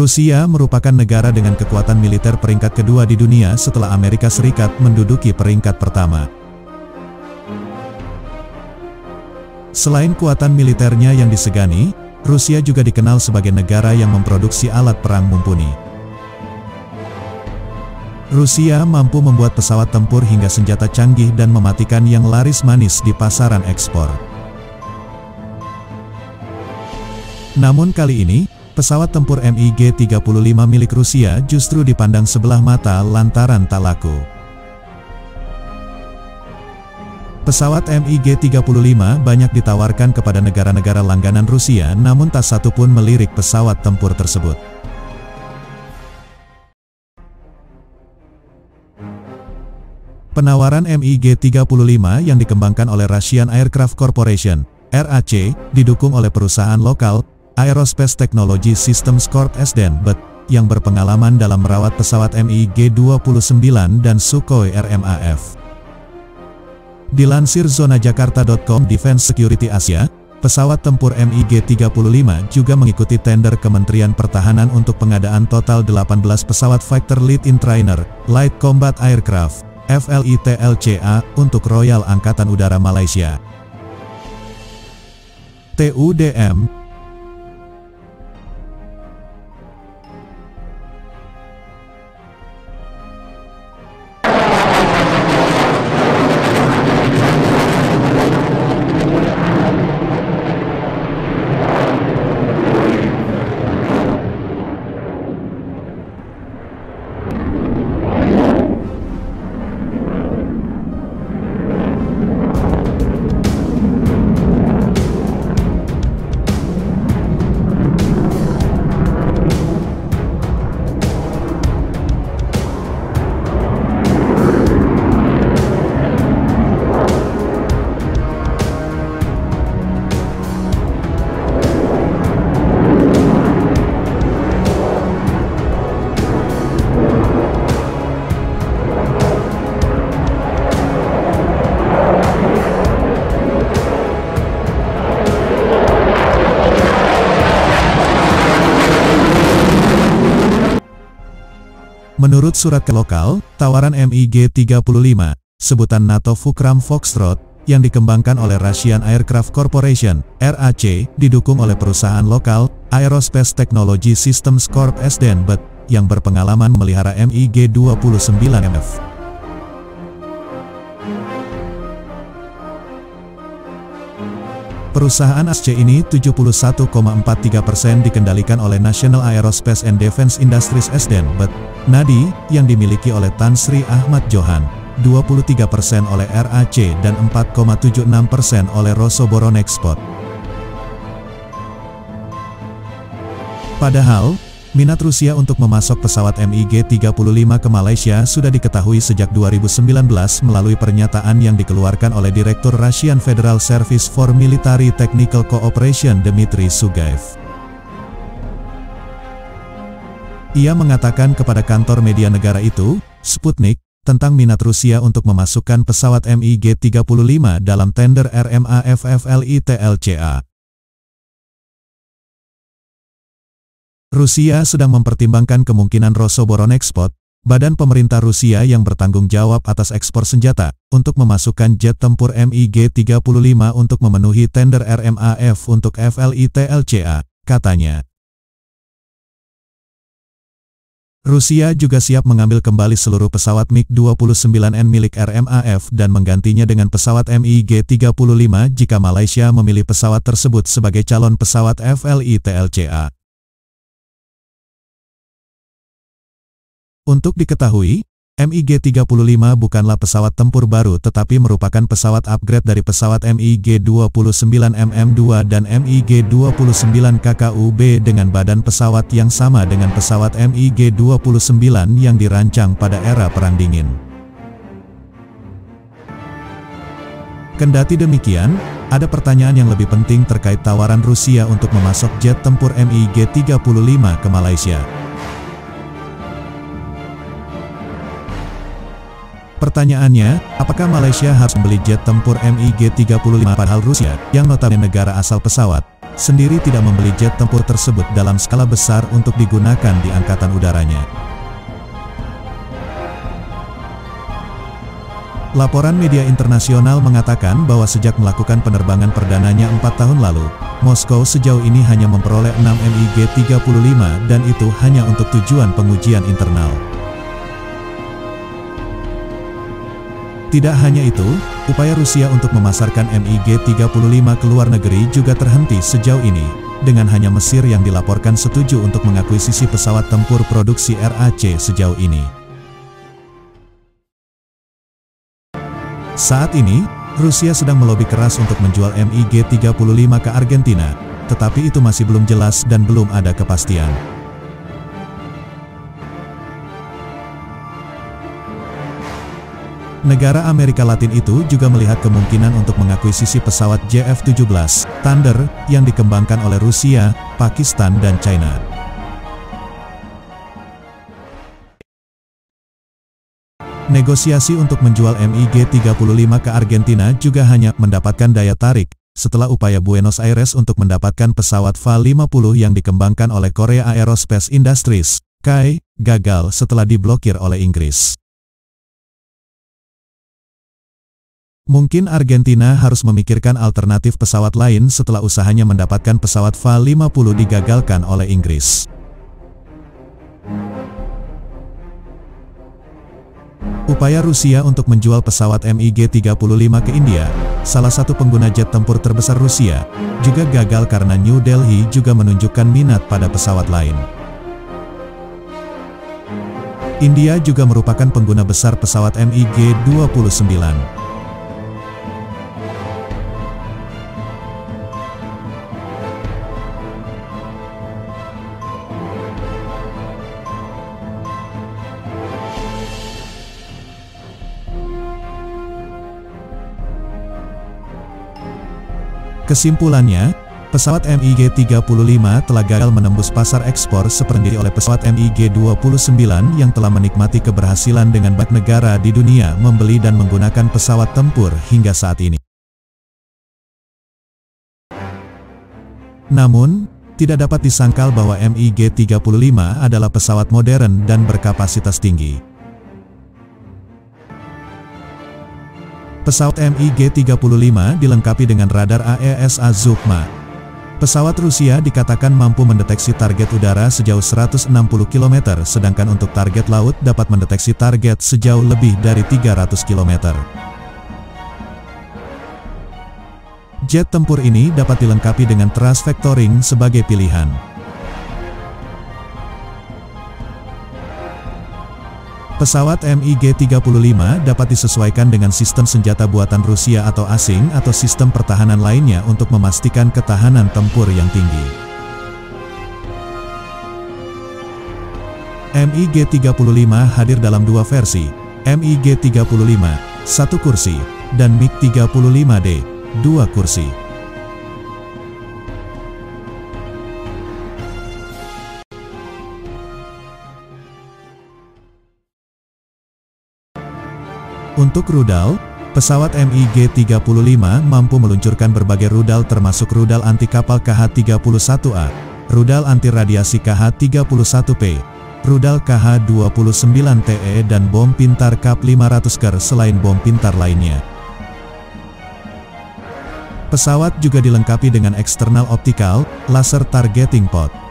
Rusia merupakan negara dengan kekuatan militer peringkat kedua di dunia setelah Amerika Serikat menduduki peringkat pertama. Selain kuatan militernya yang disegani, Rusia juga dikenal sebagai negara yang memproduksi alat perang mumpuni. Rusia mampu membuat pesawat tempur hingga senjata canggih dan mematikan yang laris manis di pasaran ekspor. Namun kali ini, pesawat tempur MiG-35 milik Rusia justru dipandang sebelah mata lantaran tak laku. Pesawat MiG-35 banyak ditawarkan kepada negara-negara langganan Rusia, namun tak satu pun melirik pesawat tempur tersebut. Penawaran MiG-35 yang dikembangkan oleh Russian Aircraft Corporation, RAC, didukung oleh perusahaan lokal, Aerospace Technology Systems Corp. SDN, yang berpengalaman dalam merawat pesawat MiG-29 dan Sukhoi RMAF. Dilansir zonajakarta.com, Defense Security Asia, pesawat tempur MiG-35 juga mengikuti tender Kementerian Pertahanan untuk pengadaan total 18 pesawat Fighter Lead in Trainer, Light Combat Aircraft, FLIT-LCA, untuk Royal Angkatan Udara Malaysia. TUDM. Menurut surat ke lokal, tawaran MiG-35, sebutan NATO Fukram Foxtrot, yang dikembangkan oleh Russian Aircraft Corporation, RAC, didukung oleh perusahaan lokal, Aerospace Technology Systems Corp. SDN, yang berpengalaman memelihara MiG-29MF. Perusahaan ASC ini 71,43% dikendalikan oleh National Aerospace and Defense Industries SDN, NADI, yang dimiliki oleh Tan Sri Ahmad Johan, 23% oleh RAC dan 4,76% oleh Rosoboronexport. Padahal, minat Rusia untuk memasok pesawat MiG-35 ke Malaysia sudah diketahui sejak 2019 melalui pernyataan yang dikeluarkan oleh Direktur Russian Federal Service for Military Technical Cooperation Dmitry Sugaev. Ia mengatakan kepada kantor media negara itu, Sputnik, tentang minat Rusia untuk memasukkan pesawat MiG-35 dalam tender RMAF FLIT-LCA. Rusia sedang mempertimbangkan kemungkinan Rosoboronexport, badan pemerintah Rusia yang bertanggung jawab atas ekspor senjata, untuk memasukkan jet tempur MiG-35 untuk memenuhi tender RMAF untuk FLIT-LCA, katanya. Rusia juga siap mengambil kembali seluruh pesawat MiG-29N milik RMAF dan menggantinya dengan pesawat MiG-35 jika Malaysia memilih pesawat tersebut sebagai calon pesawat FLIT-LCA. Untuk diketahui, MiG-35 bukanlah pesawat tempur baru tetapi merupakan pesawat upgrade dari pesawat MiG-29MM2 dan MiG-29KKUB dengan badan pesawat yang sama dengan pesawat MiG-29 yang dirancang pada era Perang Dingin. Kendati demikian, ada pertanyaan yang lebih penting terkait tawaran Rusia untuk memasok jet tempur MiG-35 ke Malaysia. Pertanyaannya, apakah Malaysia harus membeli jet tempur MiG-35 padahal Rusia, yang notabene negara asal pesawat, sendiri tidak membeli jet tempur tersebut dalam skala besar untuk digunakan di angkatan udaranya? Laporan media internasional mengatakan bahwa sejak melakukan penerbangan perdananya 4 tahun lalu, Moskow sejauh ini hanya memperoleh 6 MiG-35 dan itu hanya untuk tujuan pengujian internal. Tidak hanya itu, upaya Rusia untuk memasarkan MiG-35 ke luar negeri juga terhenti sejauh ini, dengan hanya Mesir yang dilaporkan setuju untuk mengakuisisi pesawat tempur produksi RAC sejauh ini. Saat ini, Rusia sedang melobi keras untuk menjual MiG-35 ke Argentina, tetapi itu masih belum jelas dan belum ada kepastian. Negara Amerika Latin itu juga melihat kemungkinan untuk mengakuisisi pesawat JF-17 Thunder yang dikembangkan oleh Rusia, Pakistan dan China. Negosiasi untuk menjual MiG-35 ke Argentina juga hanya mendapatkan daya tarik, setelah upaya Buenos Aires untuk mendapatkan pesawat FA-50 yang dikembangkan oleh Korea Aerospace Industries, KAI, gagal setelah diblokir oleh Inggris. Mungkin Argentina harus memikirkan alternatif pesawat lain setelah usahanya mendapatkan pesawat FA-50 digagalkan oleh Inggris. Upaya Rusia untuk menjual pesawat MiG-35 ke India, salah satu pengguna jet tempur terbesar Rusia, juga gagal karena New Delhi juga menunjukkan minat pada pesawat lain. India juga merupakan pengguna besar pesawat MiG-29. Kesimpulannya, pesawat MiG-35 telah gagal menembus pasar ekspor seperti oleh pesawat MiG-29 yang telah menikmati keberhasilan dengan banyak negara di dunia membeli dan menggunakan pesawat tempur hingga saat ini. Namun, tidak dapat disangkal bahwa MiG-35 adalah pesawat modern dan berkapasitas tinggi. Pesawat MiG-35 dilengkapi dengan radar AESA Zhukma. Pesawat Rusia dikatakan mampu mendeteksi target udara sejauh 160 km, sedangkan untuk target laut dapat mendeteksi target sejauh lebih dari 300 km. Jet tempur ini dapat dilengkapi dengan thrust vectoring sebagai pilihan. Pesawat MiG-35 dapat disesuaikan dengan sistem senjata buatan Rusia atau asing atau sistem pertahanan lainnya untuk memastikan ketahanan tempur yang tinggi. MiG-35 hadir dalam dua versi, MiG-35, 1 kursi, dan MiG-35D, 2 kursi. Untuk rudal, pesawat MiG-35 mampu meluncurkan berbagai rudal termasuk rudal anti kapal KH-31A, rudal anti radiasi KH-31P, rudal KH-29TE dan bom pintar KAP-500 selain bom pintar lainnya. Pesawat juga dilengkapi dengan external optical, laser targeting pod.